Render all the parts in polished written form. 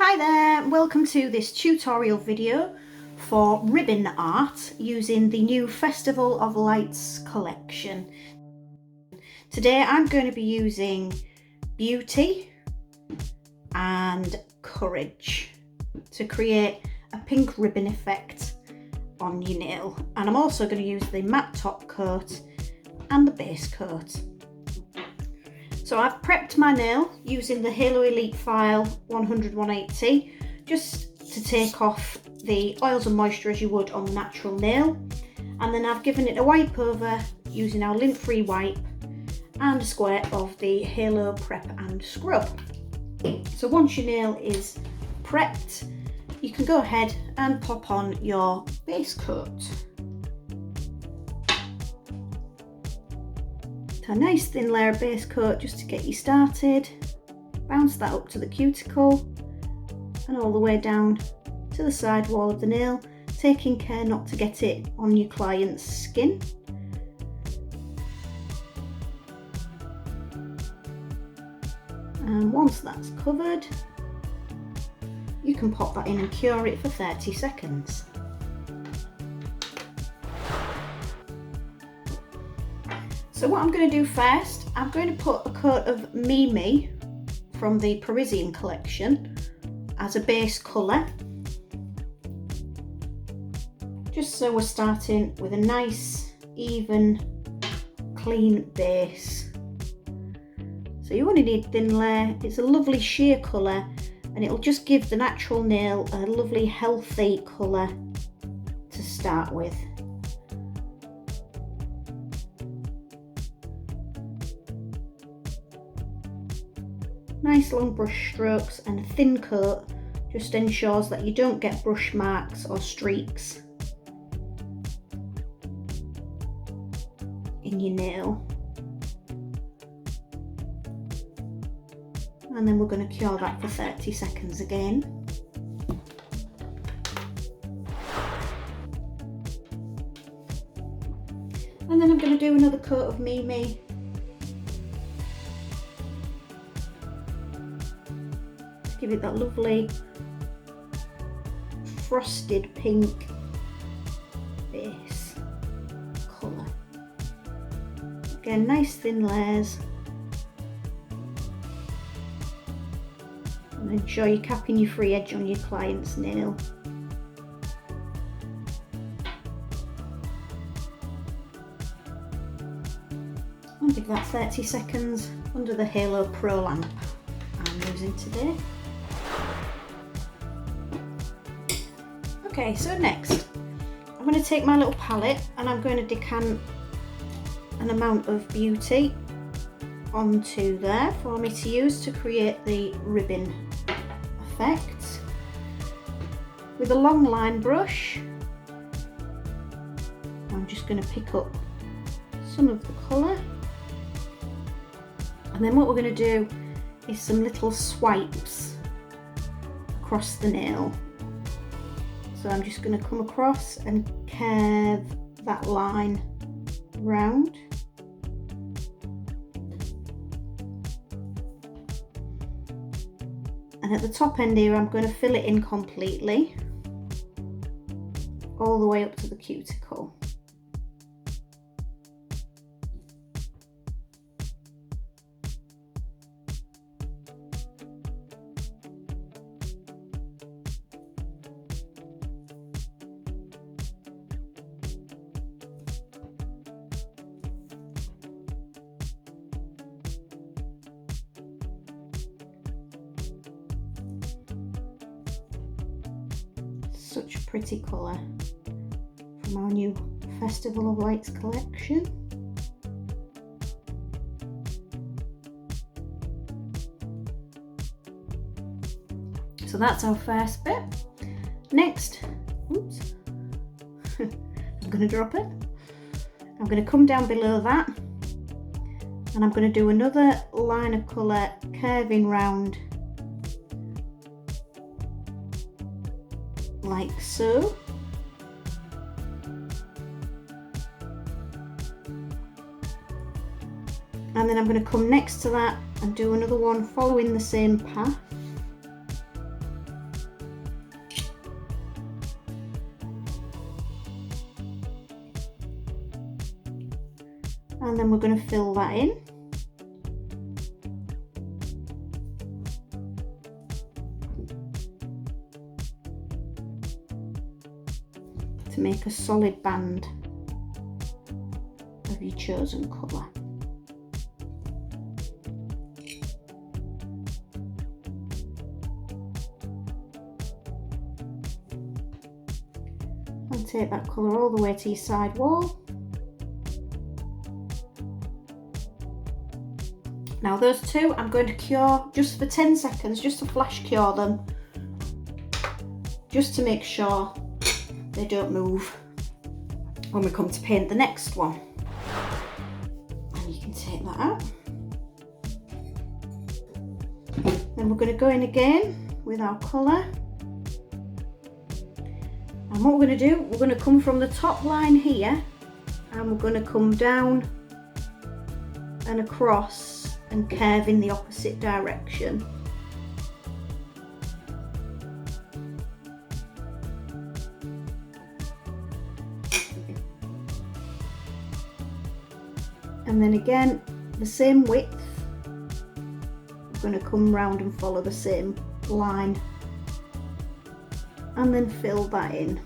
Hi there, welcome to this tutorial video for ribbon art using the new Festival of Lights collection. Today I'm going to be using Beauty and Courage to create a pink ribbon effect on your nail, and I'm also going to use the matte top coat and the base coat. So I've prepped my nail using the Halo Elite file 100-180 just to take off the oils and moisture as you would on the natural nail, and then I've given it a wipe over using our lint-free wipe and a square of the Halo Prep and Scrub. So once your nail is prepped, you can go ahead and pop on your base coat. A nice thin layer of base coat just to get you started. Bounce that up to the cuticle and all the way down to the side wall of the nail, taking care not to get it on your client's skin. And once that's covered, you can pop that in and cure it for 30 seconds. So what I'm going to do first, I'm going to put a coat of Mimi from the Parisian collection as a base colour, just so we're starting with a nice, even, clean base. So you only need thin layer. It's a lovely sheer colour and it'll just give the natural nail a lovely healthy colour to start with. Nice long brush strokes and a thin coat just ensures that you don't get brush marks or streaks in your nail. And then we're going to cure that for 30 seconds again. And then I'm going to do another coat of Mimi. Give it that lovely frosted pink base colour. Again, nice thin layers. And ensure you're capping your free edge on your client's nail. I'll give that 30 seconds under the Halo Pro lamp I'm using today. Okay, so next I'm going to take my little palette and I'm going to decant an amount of Beauty onto there for me to use to create the ribbon effect. With a long line brush, I'm just going to pick up some of the colour, and then what we're going to do is some little swipes across the nail. So I'm just going to come across and curve that line round. And at the top end here, I'm going to fill it in completely, all the way up to the cuticle. Such a pretty colour from our new Festival of Lights collection. So that's our first bit. Next, oops, I'm going to drop it. I'm going to come down below that and I'm going to do another line of colour curving round like so. And then I'm going to come next to that and do another one following the same path. And then we're going to fill that in. To make a solid band of your chosen colour. And take that colour all the way to your side wall. Now those two I'm going to cure just for 10 seconds, just to flash cure them, just to make sure they don't move when we come to paint the next one. And you can take that out. Then we're going to go in again with our colour. And what we're going to do, we're going to come from the top line here and we're going to come down and across and curve in the opposite direction. And then again, the same width, we're going to come round and follow the same line and then fill that in.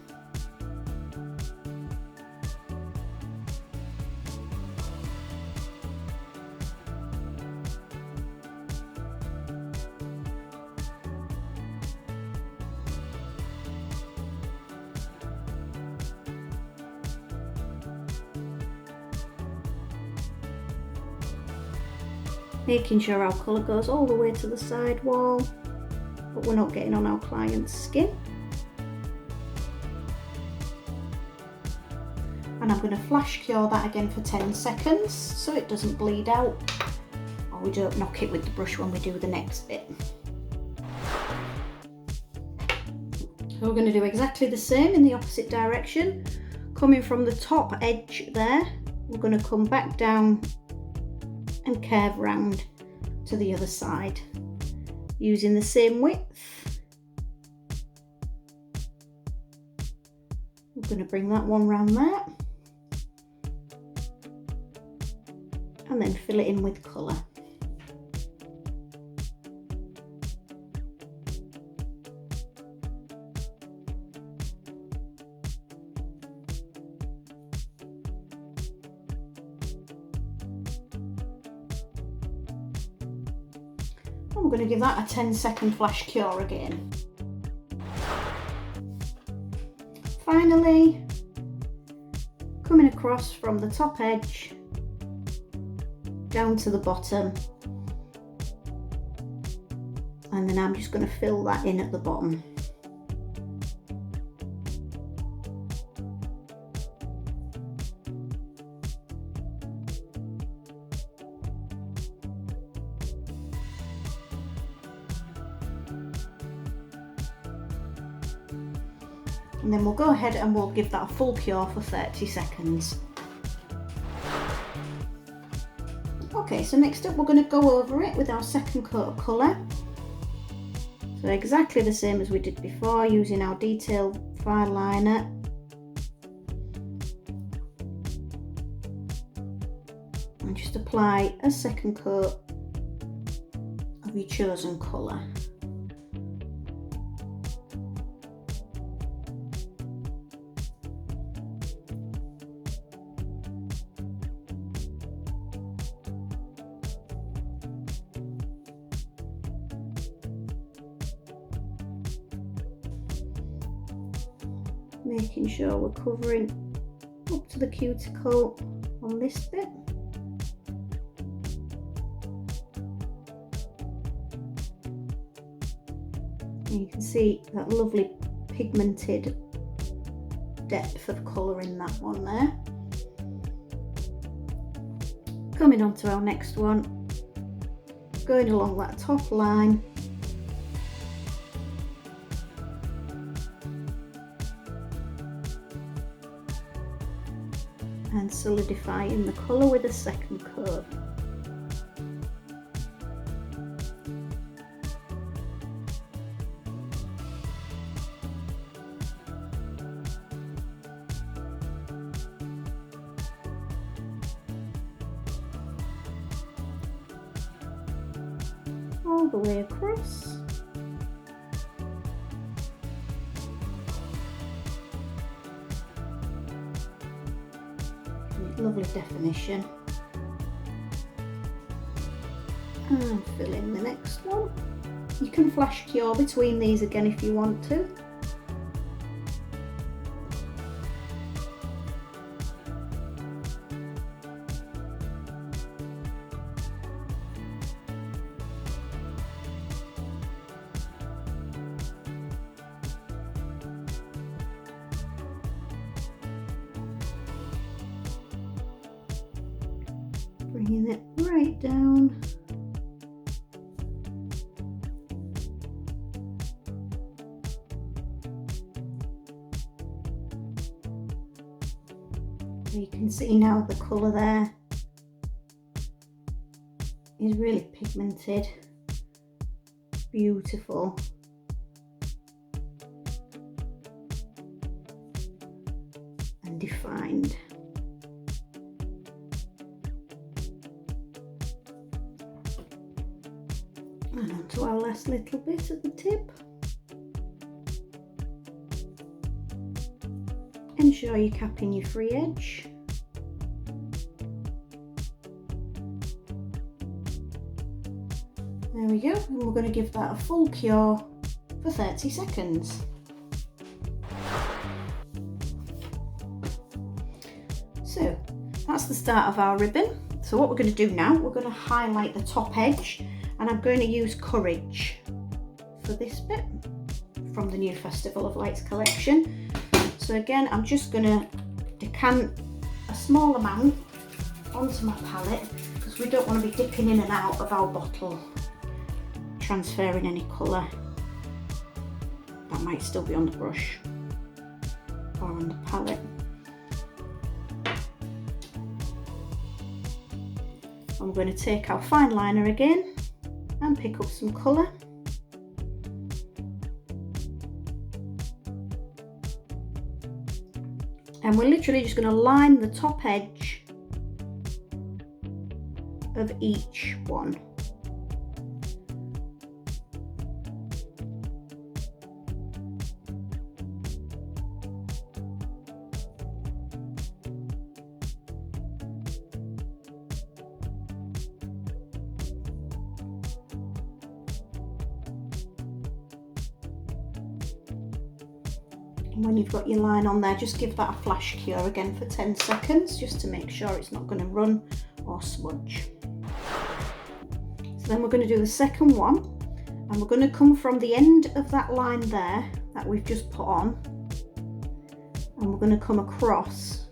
Making sure our colour goes all the way to the side wall, but we're not getting on our client's skin. And I'm going to flash cure that again for 10 seconds so it doesn't bleed out or we don't knock it with the brush when we do the next bit. So we're going to do exactly the same in the opposite direction. Coming from the top edge there, we're going to come back down and curve round to the other side using the same width. We're going to bring that one round there and then fill it in with colour. I'm going to give that a 10-second flash cure again. Finally, coming across from the top edge down to the bottom, and then I'm just going to fill that in at the bottom. And then we'll go ahead and we'll give that a full cure for 30 seconds. Okay, so next up we're going to go over it with our second coat of colour. So exactly the same as we did before, using our detail fine liner. And just apply a second coat of your chosen colour. Making sure we're covering up to the cuticle on this bit. And you can see that lovely pigmented depth of colour in that one there. Coming on to our next one, going along that top line. And solidifying the colour with a second coat. all the way across. Lovely definition. And fill in the next one. You can flash cure between these again if you want to. Bringing it right down. You can see now the colour there is really pigmented, beautiful. And defined. And onto our last little bit at the tip. Ensure you're capping your free edge. There we go, and we're going to give that a full cure for 30 seconds. So that's the start of our ribbon. So what we're going to do now, we're going to highlight the top edge, and I'm going to use Courage for this bit from the new Festival of Lights collection. So again, I'm just going to decant a small amount onto my palette because we don't want to be dipping in and out of our bottle, transferring any colour that might still be on the brush or on the palette. I'm going to take our fine liner again and pick up some colour. And we're literally just going to line the top edge of each one. And when you've got your line on there, just give that a flash cure again for 10 seconds, just to make sure it's not going to run or smudge. So then we're going to do the second one, and we're going to come from the end of that line there that we've just put on, and we're going to come across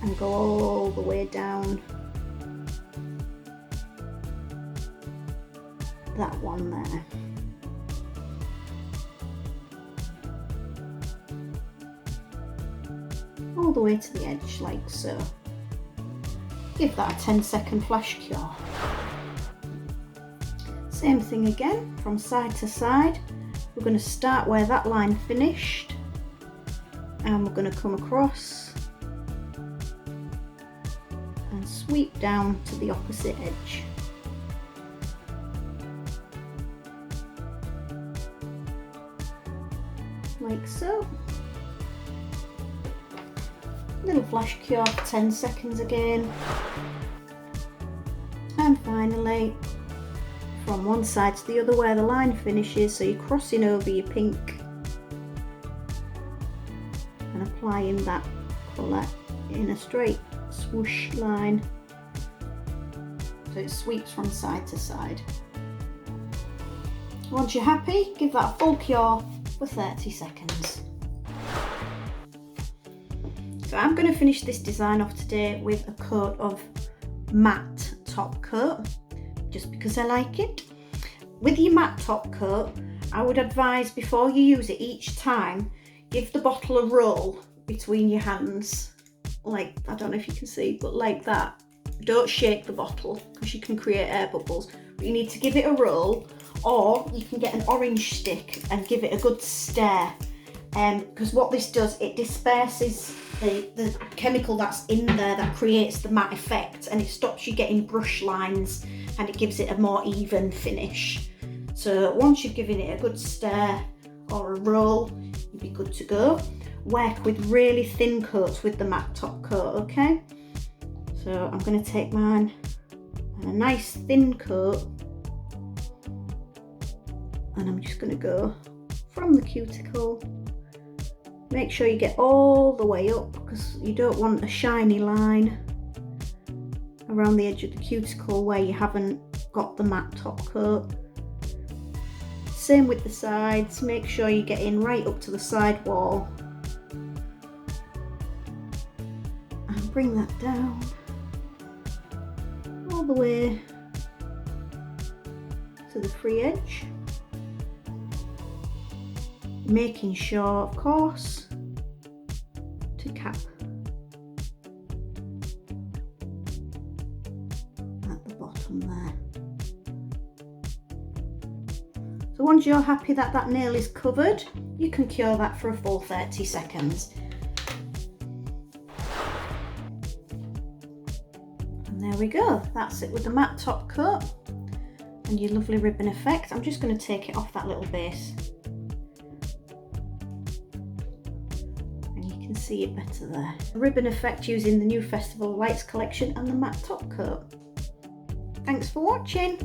and go all the way down that one there. All the way to the edge, like so. Give that a 10-second flash cure. Same thing again, from side to side. We're going to start where that line finished, and we're going to come across and sweep down to the opposite edge. Like so. Little flash cure for 10 seconds again. And finally, from one side to the other where the line finishes, so you're crossing over your pink and applying that colour in a straight swoosh line, so it sweeps from side to side. Once you're happy, give that a full cure for 30 seconds. So I'm going to finish this design off today with a coat of matte top coat, just because I like it. With your matte top coat, I would advise before you use it each time, give the bottle a roll between your hands, like, I don't know if you can see, but like that. Don't shake the bottle because you can create air bubbles, but you need to give it a roll, or you can get an orange stick and give it a good stir. Because what this does, it disperses the chemical that's in there that creates the matte effect, and it stops you getting brush lines and it gives it a more even finish. So once you've given it a good stir or a roll, you'll be good to go. Work with really thin coats with the matte top coat, okay? So I'm going to take mine and a nice thin coat, and I'm just going to go from the cuticle. Make sure you get all the way up, because you don't want a shiny line around the edge of the cuticle where you haven't got the matte top coat. Same with the sides, make sure you get in right up to the side wall and bring that down all the way to the free edge, making sure, of course, to cap at the bottom there. So once you're happy that that nail is covered, you can cure that for a full 30 seconds. And there we go, that's it with the matte top coat and your lovely ribbon effect. I'm just going to take it off that little base, and you can see it better there. The ribbon effect using the new Festival Lights collection and the matte top coat. Thanks for watching.